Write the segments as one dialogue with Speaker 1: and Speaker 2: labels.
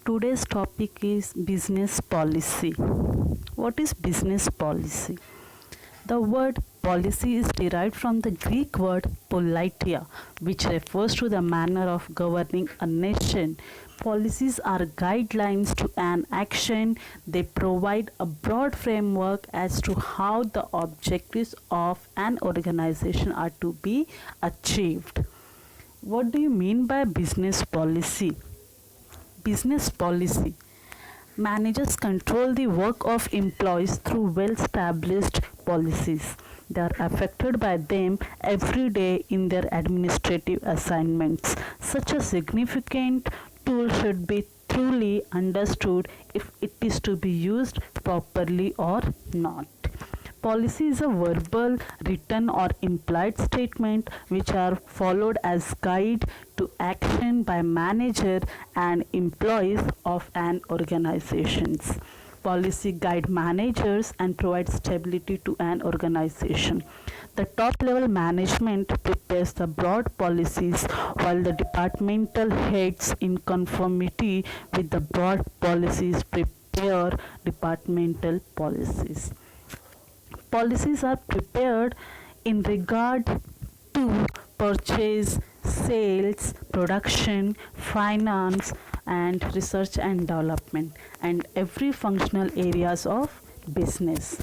Speaker 1: Today's topic is business policy. What is business policy? The word policy is derived from the Greek word politia, which refers to the manner of governing a nation. Policies are guidelines to an action. They provide a broad framework as to how the objectives of an organization are to be achieved. What do you mean by business policy? Business policy. Managers control the work of employees through well-established policies. They are affected by them every day in their administrative assignments. Such a significant tool should be truly understood if it is to be used properly or not. Policy is a verbal, written or implied statement which are followed as guide to action by manager and employees of an organization. Policy guide managers and provide stability to an organization. The top level management prepares the broad policies while the departmental heads in conformity with the broad policies prepare departmental policies. Policies are prepared in regard to purchase, sales, production, finance, and research and development, and every functional areas of business.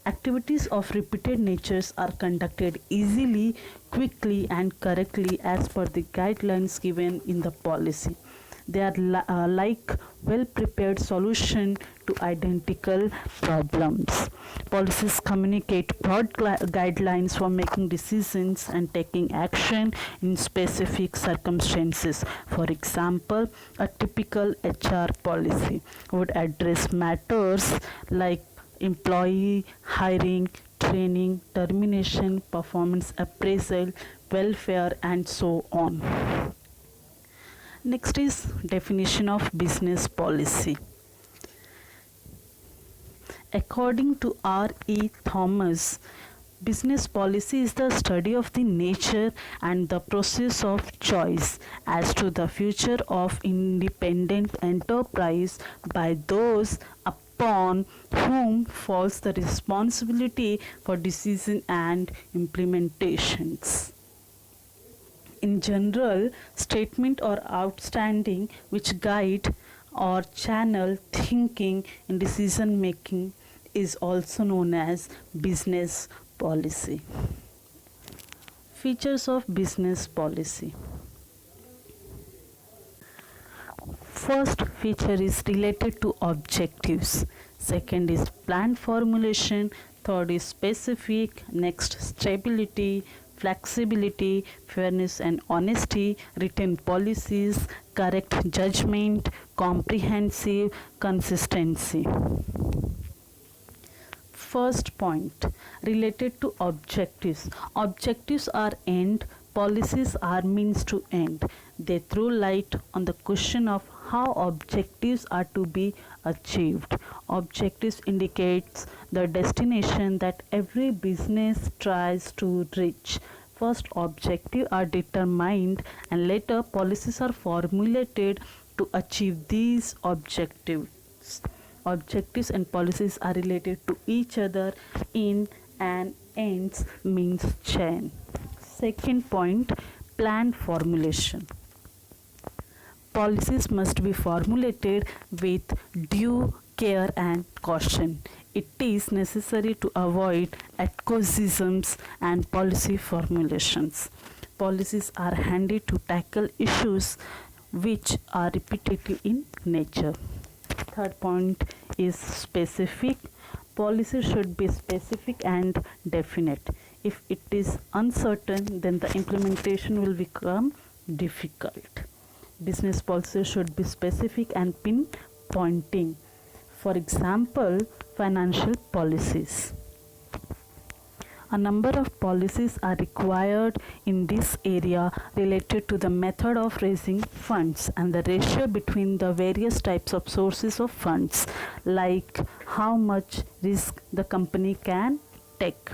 Speaker 1: Activities of repeated natures are conducted easily, quickly, and correctly as per the guidelines given in the policy. They are like well-prepared solution to identical problems. Policies communicate broad guidelines for making decisions and taking action in specific circumstances. For example, a typical HR policy would address matters like employee hiring, training, termination, performance appraisal, welfare, and so on. Next is definition of business policy. According to R.E. Thomas, business policy is the study of the nature and the process of choice as to the future of independent enterprise by those upon whom falls the responsibility for decision and implementations. In general, statement or outstanding which guide or channel thinking in decision making is also known as business policy. Features of business policy. First feature is related to objectives. Second is plan formulation. Third is specific. Next, stability, flexibility, fairness and honesty, written policies, correct judgment, comprehensive, consistency. First point, related to objectives. Objectives are end, policies are means to end. They throw light on the question of how objectives are to be achieved. Objectives indicates the destination that every business tries to reach. First, objectives are determined and later policies are formulated to achieve these objectives. Objectives and policies are related to each other in an ends means chain. Second point, plan formulation. Policies must be formulated with due care and caution. It is necessary to avoid ecosysms and policy formulations. Policies are handy to tackle issues which are repetitive in nature. Third point is specific. Policy should be specific and definite. If it is uncertain, then the implementation will become difficult. Business policy should be specific and pinpointing. For example, financial policies. A number of policies are required in this area related to the method of raising funds and the ratio between the various types of sources of funds, like how much risk the company can take.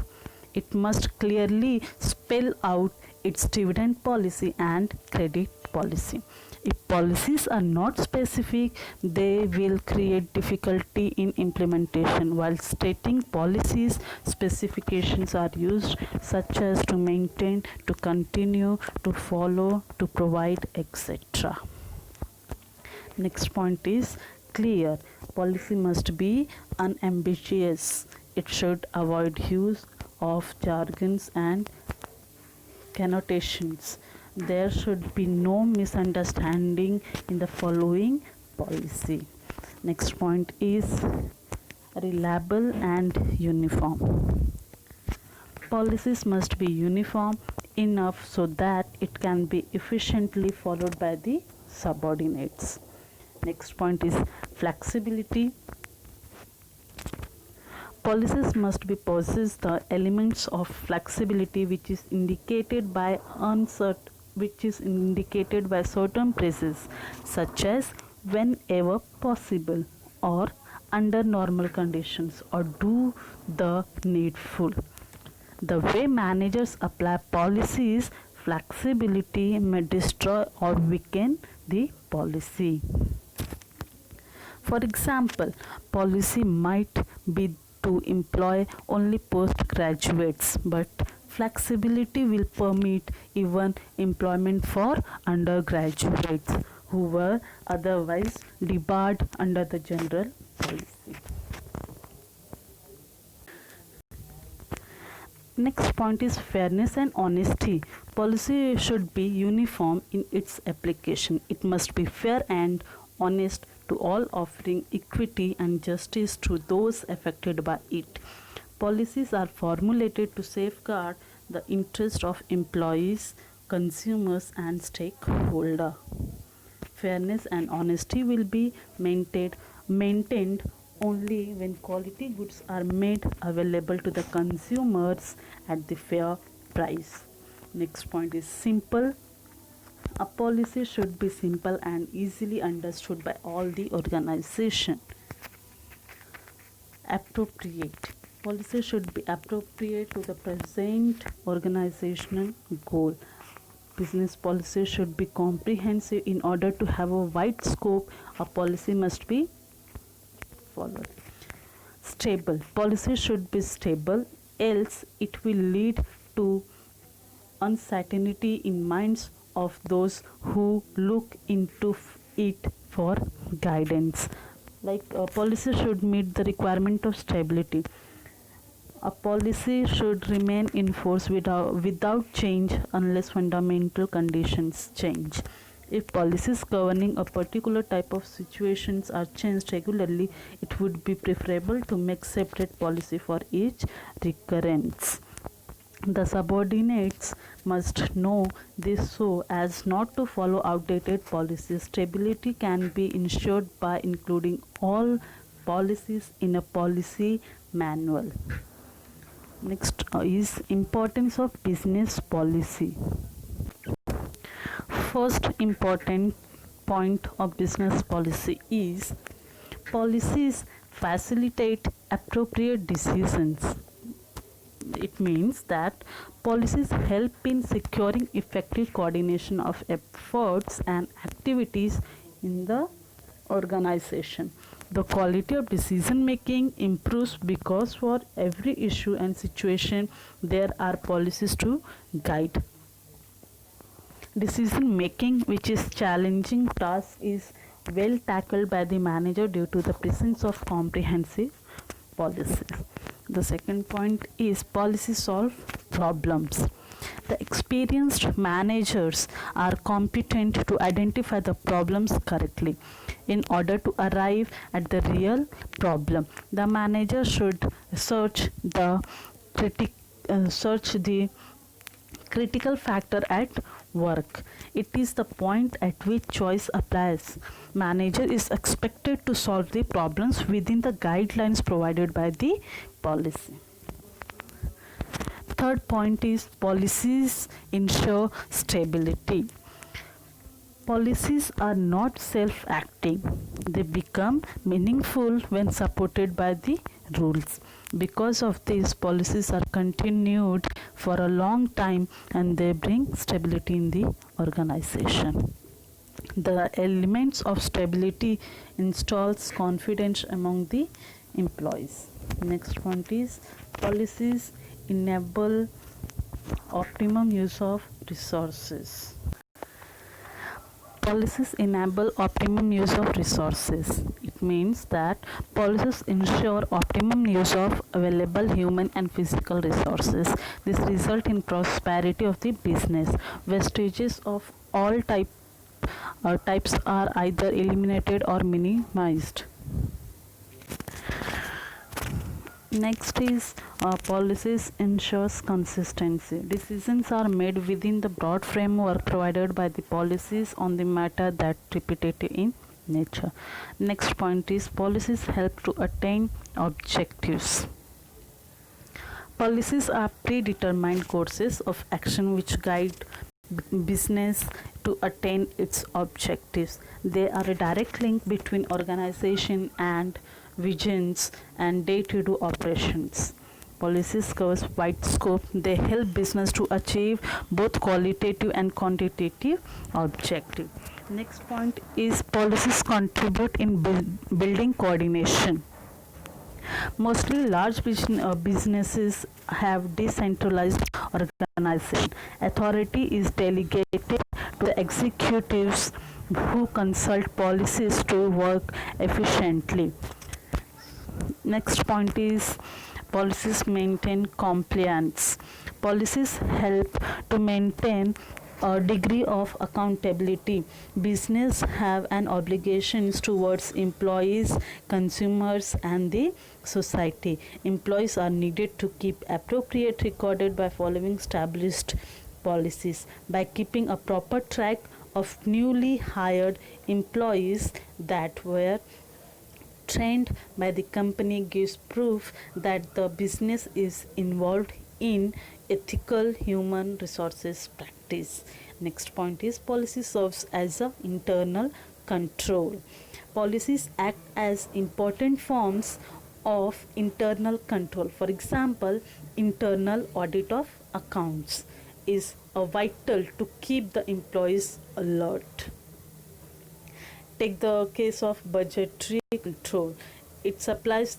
Speaker 1: It must clearly spell out its dividend policy and credit policy. If policies are not specific, they will create difficulty in implementation. While stating policies, specifications are used such as to maintain, to continue, to follow, to provide, etc. Next point is clear. Policy must be unambiguous. It should avoid use of jargons and connotations. There should be no misunderstanding in the following policy. Next point is reliable and uniform. Policies must be uniform enough so that it can be efficiently followed by the subordinates. Next point is flexibility. Policies must be possess the elements of flexibility which is indicated by certain phrases such as whenever possible or under normal conditions or do the needful. The way managers apply policies, flexibility may destroy or weaken the policy. For example, policy might be to employ only postgraduates, but flexibility will permit even employment for undergraduates who were otherwise debarred under the general policy. Next point is fairness and honesty. Policy should be uniform in its application. It must be fair and honest to all, offering equity and justice to those affected by it. Policies are formulated to safeguard the interest of employees, consumers and stakeholders. Fairness and honesty will be maintained only when quality goods are made available to the consumers at the fair price. Next point is simple. A policy should be simple and easily understood by all the organization. Appropriate. Policy should be appropriate to the present organizational goal. Business policy should be comprehensive. In order to have a wide scope, a policy must be followed. Stable. Policy should be stable, else it will lead to uncertainty in minds of those who look into it for guidance. Like a policy should meet the requirement of stability. A policy should remain in force without change unless fundamental conditions change. If policies governing a particular type of situations are changed regularly, it would be preferable to make separate policy for each recurrence. The subordinates must know this so as not to follow outdated policies. Stability can be ensured by including all policies in a policy manual. Next is importance of business policy. First important point of business policy is policies facilitate appropriate decisions. It means that policies help in securing effective coordination of efforts and activities in the organization. The quality of decision making improves because for every issue and situation there are policies to guide. Decision making, which is challenging task, is well tackled by the manager due to the presence of comprehensive policies. The second point is policy solve problems. The experienced managers are competent to identify the problems correctly. In order to arrive at the real problem, the manager should search the critical factor at work. It is the point at which choice applies. Manager is expected to solve the problems within the guidelines provided by the policy. Third point is policies ensure stability. Policies are not self-acting. They become meaningful when supported by the rules. Because of this, policies are continued for a long time and they bring stability in the organization. The elements of stability installs confidence among the employees. Next point is policies enable optimum use of resources. Policies enable optimum use of resources. It means that policies ensure optimum use of available human and physical resources. This results in prosperity of the business. Wastages of all types are either eliminated or minimized. Next is policies ensures consistency. Decisions are made within the broad framework provided by the policies on the matter that repetitive in nature. Next point is policies help to attain objectives. Policies are predetermined courses of action which guide business to attain its objectives. They are a direct link between organization and visions and day-to-day operations. Policies covers wide scope. They help business to achieve both qualitative and quantitative objective. Next point is policies contribute in building coordination. Mostly large businesses have decentralized organization. Authority is delegated to the executives who consult policies to work efficiently. Next point is policies maintain compliance. Policies help to maintain a degree of accountability. Business have an obligations towards employees, consumers and the society. Employees are needed to keep appropriate recorded by following established policies. By keeping a proper track of newly hired employees that were trained by the company gives proof that the business is involved in ethical human resources practice. Next point is policy serves as a internal control. Policies act as important forms of internal control. For example, internal audit of accounts is vital to keep the employees alert. Take the case of budgetary control. It supplies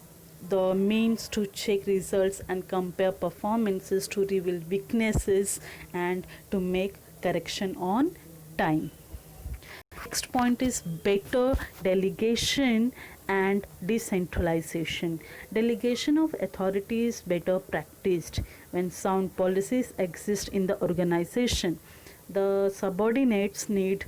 Speaker 1: the means to check results and compare performances, to reveal weaknesses and to make correction on time. Next point is better delegation and decentralization. Delegation of authority is better practiced when sound policies exist in the organization. The subordinates need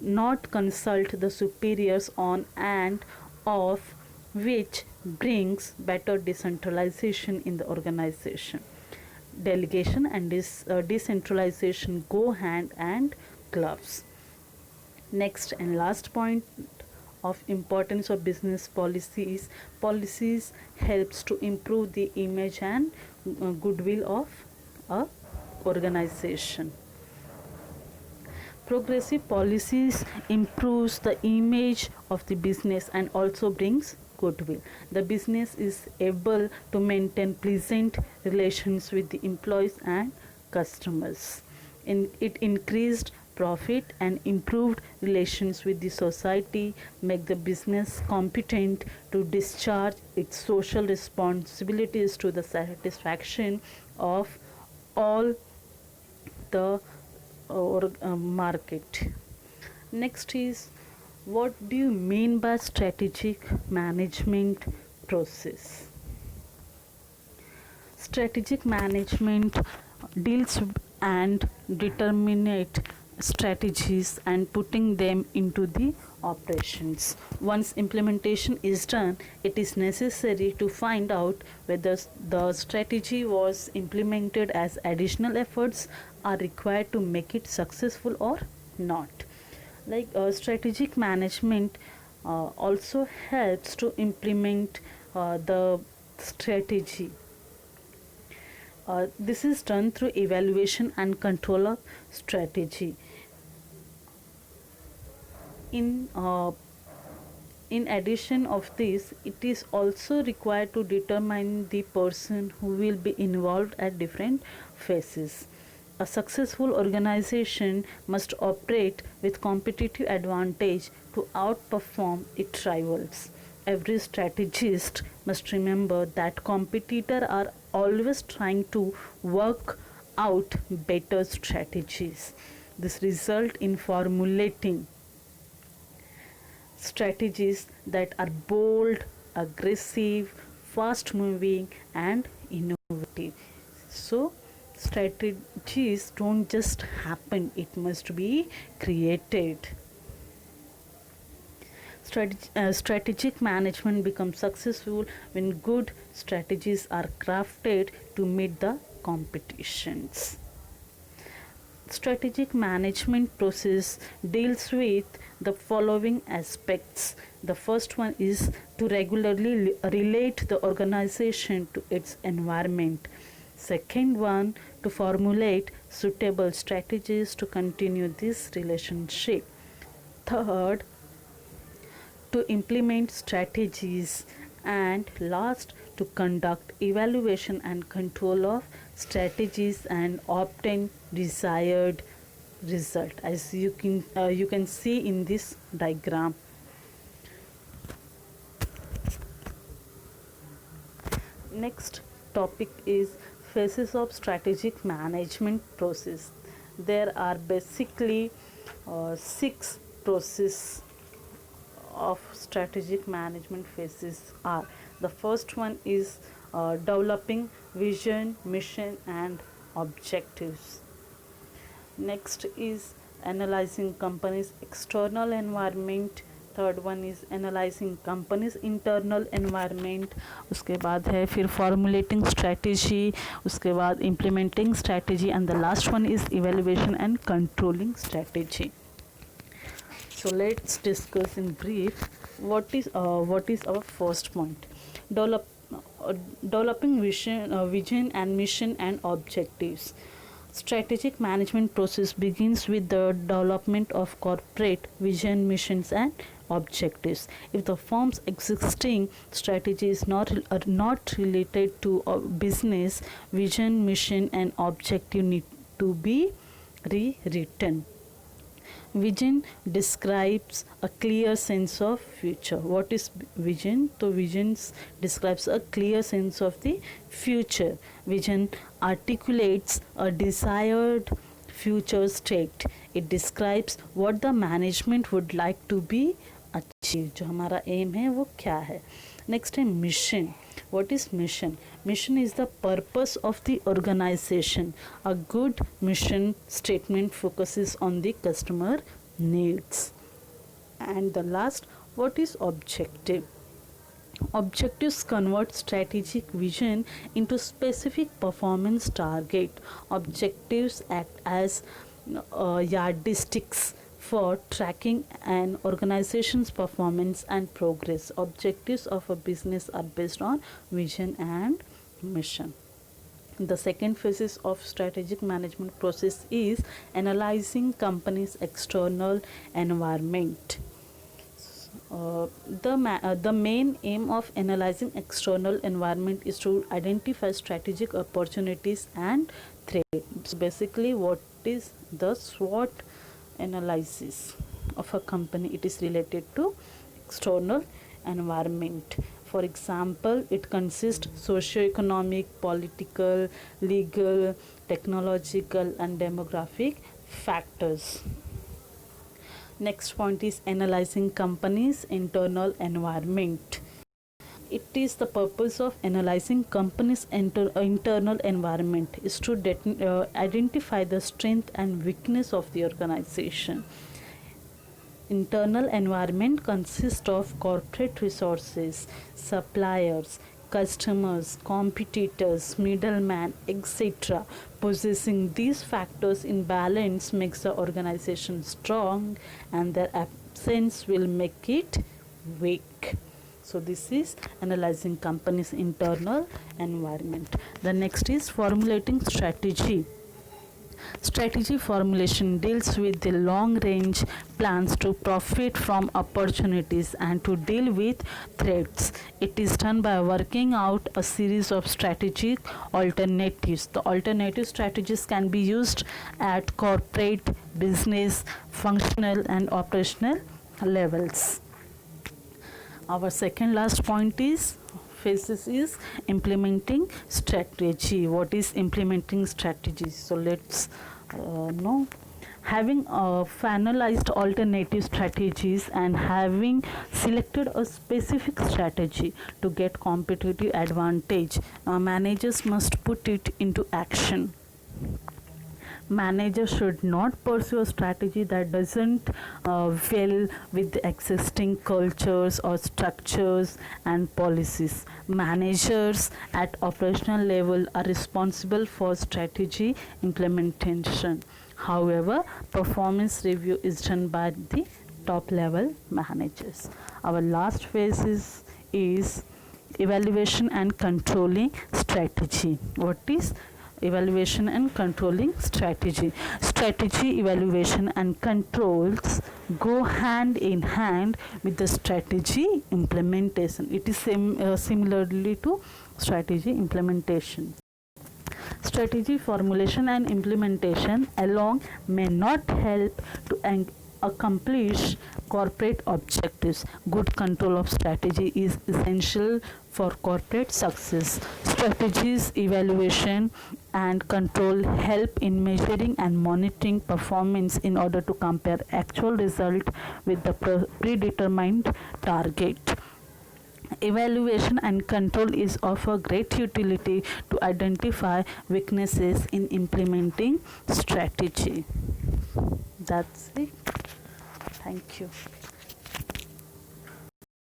Speaker 1: not consult the superiors on and off, which brings better decentralization in the organization. Delegation and decentralization go hand and gloves. Next and last point of importance of business policies. Policies helps to improve the image and goodwill of a organization. Progressive policies improves the image of the business and also brings goodwill. The business is able to maintain pleasant relations with the employees and customers. It increased profit and improved relations with the society, make the business competent to discharge its social responsibilities to the satisfaction of all the market. Next is, what do you mean by strategic management process? Strategic management deals and determinate strategies and putting them into the operations. Once implementation is done, it is necessary to find out whether the strategy was implemented as additional efforts are required to make it successful or not. Like strategic management also helps to implement the strategy. This is done through evaluation and control of strategy. In addition of this, it is also required to determine the person who will be involved at different phases. A successful organization must operate with competitive advantage to outperform its rivals. Every strategist must remember that competitors are always trying to work out better strategies. This results in formulating strategies that are bold, aggressive, fast moving, and innovative. So, strategies don't just happen, it must be created. Strategic management becomes successful when good strategies are crafted to meet the competitions. Strategic management process deals with the following aspects. The first one is to regularly relate the organization to its environment. Second one, to formulate suitable strategies to continue this relationship. Third, to implement strategies, and last, to conduct evaluation and control of strategies and obtain desired result, as you can see in this diagram. Next topic is phases of strategic management process. There are basically 6 processes of strategic management phases are. The first one is developing vision, mission, and objectives. Next is analyzing company's external environment. Third one is analysing companies internal environment. उसके बाद है फिर formulating strategy, उसके बाद implementing strategy, and the last one is evaluation and controlling strategy. So let's discuss in brief what is our first point. Developing vision and mission and objectives. Strategic management process begins with the development of corporate vision, missions, and objectives. If the firm's existing strategy is not related to business, vision, mission, and objective need to be rewritten. Vision describes a clear sense of future. What is vision? So vision describes a clear sense of the future. Vision articulates a desired future state. It describes what the management would like to be achieved. जो हमारा aim है वो क्या है. Next है mission. What is mission? Mission is the purpose of the organization. A good mission statement focuses on the customer needs. And the last, what is objective? Objectives convert strategic vision into specific performance target. Objectives act as yardsticks for tracking an organization's performance and progress. Objectives of a business are based on vision and mission. The second phase of strategic management process is analyzing company's external environment. The main aim of analyzing external environment is to identify strategic opportunities and threats. So basically, what is the SWOT analysis of a company? It is related to external environment. For example, it consists socio-economic, political, legal, technological, and demographic factors. Next point is analyzing company's internal environment. It is the purpose of analyzing company's internal environment is to identify the strength and weakness of the organization. Internal environment consists of corporate resources, suppliers, customers, competitors, middlemen, etc. Possessing these factors in balance makes the organization strong, and their absence will make it weak. So this is analyzing company's internal environment. The next is formulating strategy. Strategy formulation deals with the long range plans to profit from opportunities and to deal with threats. It is done by working out a series of strategic alternatives. The alternative strategies can be used at corporate, business, functional, and operational levels. Our second last point is phases is implementing strategy. What is implementing strategy? So let's know. Having finalized alternative strategies and having selected a specific strategy to get competitive advantage, managers must put it into action. Managers should not pursue a strategy that doesn't well with the existing cultures or structures and policies. Managers at operational level are responsible for strategy implementation. However, performance review is done by the top level managers. Our last phase is evaluation and controlling strategy. What is evaluation and controlling strategy? Strategy evaluation and controls go hand in hand with the strategy implementation. It is similarly to strategy implementation. Strategy formulation and implementation alone may not help to accomplish corporate objectives. Good control of strategy is essential for corporate success. Strategies, evaluation, and control help in measuring and monitoring performance in order to compare actual result with the predetermined target. Evaluation and control is of a great utility to identify weaknesses in implementing strategy. That's it. Thank you.